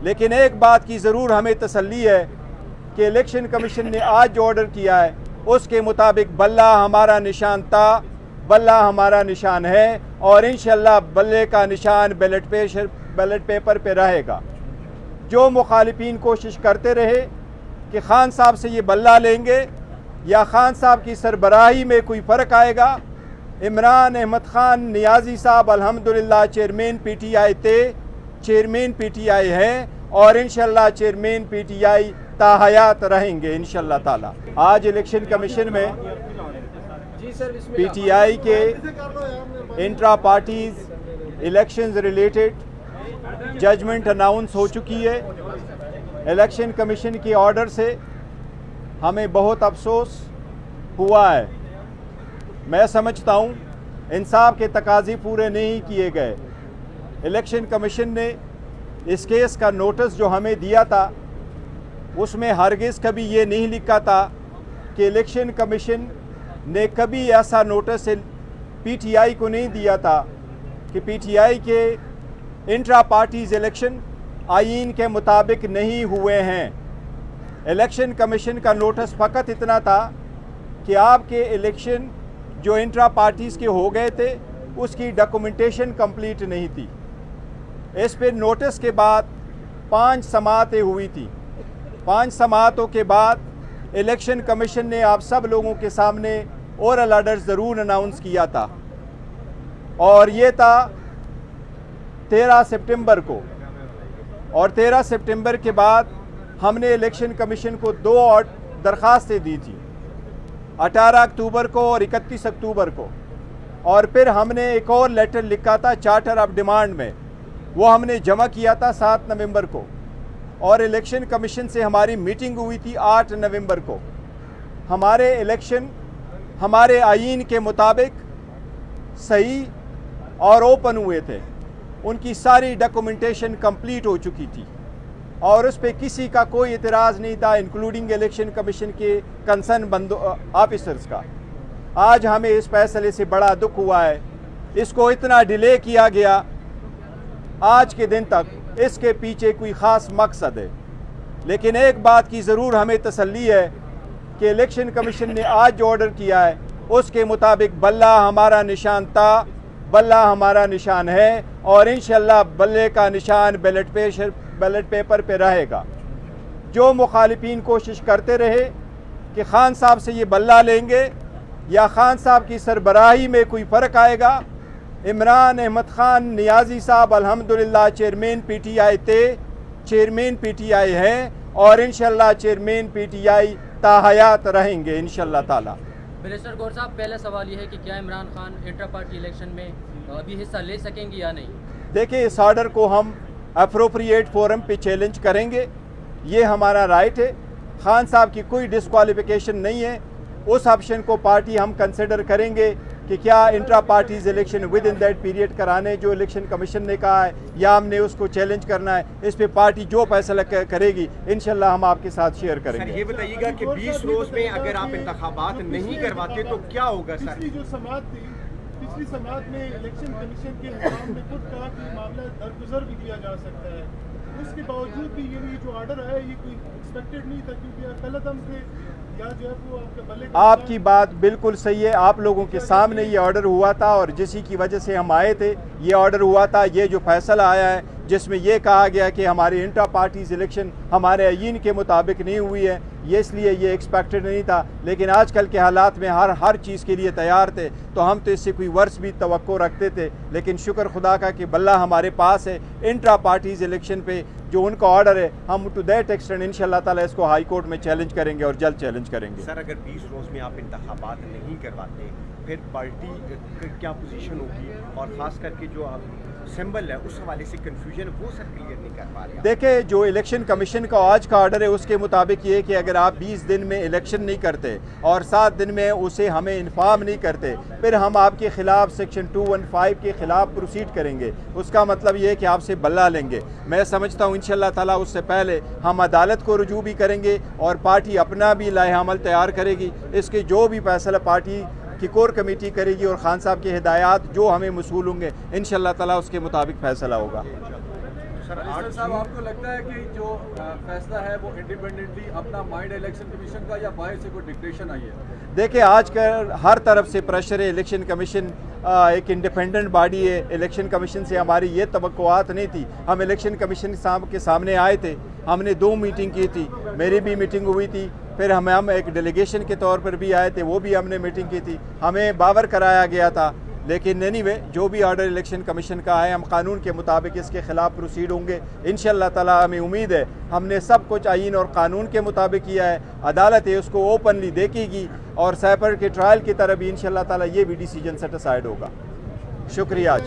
लेकिन एक बात की ज़रूर हमें तसल्ली है कि इलेक्शन कमीशन ने आज जो ऑर्डर किया है उसके मुताबिक बल्ला हमारा निशान था, बल्ला हमारा निशान है और इंशाअल्लाह बल्ले का निशान बैलेट पेपर पे रहेगा। जो मुखालिफिन कोशिश करते रहे कि खान साहब से ये बल्ला लेंगे या खान साहब की सरबराही में कोई फ़र्क आएगा, इमरान अहमद खान नियाज़ी साहब अल्हम्दुलिल्लाह चेयरमैन PTI थे, चेयरमैन PTI हैं और इंशाअल्लाह चेयरमैन PTI ताहयात रहेंगे इंशाअल्लाह ताला। आज इलेक्शन कमीशन में PTI के intra parties elections related judgement announce हो चुकी है। इलेक्शन कमीशन के ऑर्डर से हमें बहुत अफसोस हुआ है। मैं समझता हूँ इंसाफ के तकाज़े पूरे नहीं किए गए। इलेक्शन कमीशन ने इस केस का नोटिस जो हमें दिया था उसमें हरगिज़ कभी ये नहीं लिखा था कि इलेक्शन कमीशन ने कभी ऐसा नोटिस PTI को नहीं दिया था कि PTI के इंट्रा पार्टीज इलेक्शन आईन के मुताबिक नहीं हुए हैं। इलेक्शन कमीशन का नोटिस फ़कत इतना था कि आपके इलेक्शन जो इंट्रा पार्टीज़ के हो गए थे उसकी डॉक्यूमेंटेशन कंप्लीट नहीं थी। इस पर नोटिस के बाद 5 समाअतें हुई थी। 5 समाअतों के बाद इलेक्शन कमीशन ने आप सब लोगों के सामने ओरल ऑर्डर ज़रूर अनाउंस किया था और ये था 13 सितंबर को। और 13 सितंबर के बाद हमने इलेक्शन कमीशन को 2 और दरख्वास्तें दी थी, 18 अक्टूबर को और 31 अक्टूबर को। और फिर हमने एक और लेटर लिखा था चार्टर ऑफ डिमांड में, वो हमने जमा किया था 7 नवंबर को। और इलेक्शन कमीशन से हमारी मीटिंग हुई थी 8 नवंबर को। हमारे इलेक्शन हमारे आईन के मुताबिक सही और ओपन हुए थे, उनकी सारी डॉक्यूमेंटेशन कंप्लीट हो चुकी थी और उस पर किसी का कोई इतराज़ नहीं था, इंक्लूडिंग इलेक्शन कमीशन के कंसर्न ऑफिसर्स का। आज हमें इस फैसले से बड़ा दुख हुआ है, इसको इतना डिले किया गया। आज के दिन तक इसके पीछे कोई ख़ास मकसद है, लेकिन एक बात की ज़रूर हमें तसल्ली है कि इलेक्शन कमीशन ने आज जो ऑर्डर किया है उसके मुताबिक बल्ला हमारा निशान था, बल्ला हमारा निशान है और इंशाअल्लाह बल्ले का निशान बैलेट पेपर पे रहेगा। जो मुखालिफिन कोशिश करते रहे कि खान साहब से ये बल्ला लेंगे या खान साहब की सरबराही में कोई फ़र्क आएगा, इमरान अहमद खान नियाज़ी साहब अल्हम्दुलिल्लाह चेयरमैन PTI थे, चेयरमैन PTI हैं और इंशाअल्लाह चेयरमैन PTI ताहयात रहेंगे इंशाअल्लाह ताला। बैरिस्टर गौर साहब, पहला सवाल ये है कि क्या Imran Khan inter party election में अभी हिस्सा ले सकेंगे या नहीं? देखिए, इस ऑर्डर को हम अप्रोप्रिएट फोरम पे चैलेंज करेंगे, ये हमारा राइट है। खान साहब की कोई डिस्क्वालिफिकेशन नहीं है। उस ऑप्शन को पार्टी हम कंसिडर करेंगे कि क्या intra parties election with in that period कराने जो इलेक्शन कमीशन ने कहा है या हमने उसको चैलेंज करना है। इस पे पार्टी जो फैसला करेगी इंशाल्लाह हम आपके साथ शेयर करेंगे। सर, ये बताइएगा कि 20 रोज में अगर आप इंतखाबात नहीं करवाते तो क्या होगा? सर, पिछली जो समाअत थी, पिछली समाअत में इलेक्शन कमीशन के निज़ाम ने खुद कहा कि मामला दरगुजर भी किया जा सकता है। उसके बावजूद भी ये जो ऑर्डर है ये कोई एक्सपेक्टेड नहीं था, क्योंकि कलदम से या जो है वो आपके बल्ले। आपकी बात बिल्कुल सही है। आप लोगों के सामने ये ऑर्डर हुआ था और जिसी की वजह से हम आए थे ये ऑर्डर हुआ था। ये जो फैसला आया है जिसमें ये कहा गया कि हमारी इंट्रा पार्टीज इलेक्शन हमारे आईन के मुताबिक नहीं हुई है, ये इसलिए ये एक्सपेक्टेड नहीं था। लेकिन आजकल के हालात में हर चीज़ के लिए तैयार थे, तो हम तो इससे कोई वर्ष भी तवक्को रखते थे। लेकिन शुक्र खुदा का कि बल्ला हमारे पास है। इंट्रा पार्टीज इलेक्शन पे जो उनका ऑर्डर है हम टू दैट एक्सटेंड इंशाल्लाह ताला इसको हाई कोर्ट में चैलेंज करेंगे और जल्द चैलेंज करेंगे। सर, अगर 20 रोज में आप इंतखाबात नहीं करवाते फिर पार्टी की क्या पोजीशन होगी? और ख़ास करके जो आप सिंबल है उस हवाले से कंफ्यूजन वो सर क्लियर नहीं कर पा रहे। देखिए, जो इलेक्शन कमीशन का आज का ऑर्डर है उसके मुताबिक ये कि अगर आप 20 दिन में इलेक्शन नहीं करते और 7 दिन में उसे हमें इन्फॉर्म नहीं करते, फिर हम आपके ख़िलाफ़ सेक्शन 215 के ख़िलाफ़ प्रोसीड करेंगे। उसका मतलब ये है कि आपसे बल्ला लेंगे। मैं समझता हूँ इंशाल्लाह ताला उससे पहले हम अदालत को रुजू भी करेंगे और पार्टी अपना भी लाहे-अमल तैयार करेगी। इसके जो भी फैसला पार्टी की कोर कमेटी करेगी और खान साहब की हिदायत जो हमें मसूल होंगे इंशाल्लाह ताला उसके मुताबिक फ़ैसला होगा। सर मिनिस्टर साहब, आपको लगता है कि जो फैसला है वो इंडिपेंडेंटली अपना माइंड इलेक्शन कमीशन का या बाहर से कोई डिक्टेशन आई है? देखिए, आजकल हर तरफ से प्रेशर है। इलेक्शन कमीशन एक इंडिपेंडेंट बॉडी है। इलेक्शन कमीशन से हमारी ये तवक्कुआत नहीं थी। हम इलेक्शन कमीशन के सामने आए थे, हमने 2 मीटिंग की थी, मेरी भी मीटिंग हुई थी, फिर हम एक डेलीगेशन के तौर पर भी आए थे, वो भी हमने मीटिंग की थी, हमें बावर कराया गया था। लेकिन एनीवे जो भी ऑर्डर इलेक्शन कमीशन का है, हम कानून के मुताबिक इसके ख़िलाफ़ प्रोसीड होंगे इंशाअल्लाह ताला। हमें उम्मीद है हमने सब कुछ आईन और कानून के मुताबिक किया है। अदालत है उसको ओपनली देखेगी और सैपर के ट्रायल की तरह भी इंशाअल्लाह ताला ये भी डिसीजन सेटिसाइड होगा। शुक्रिया।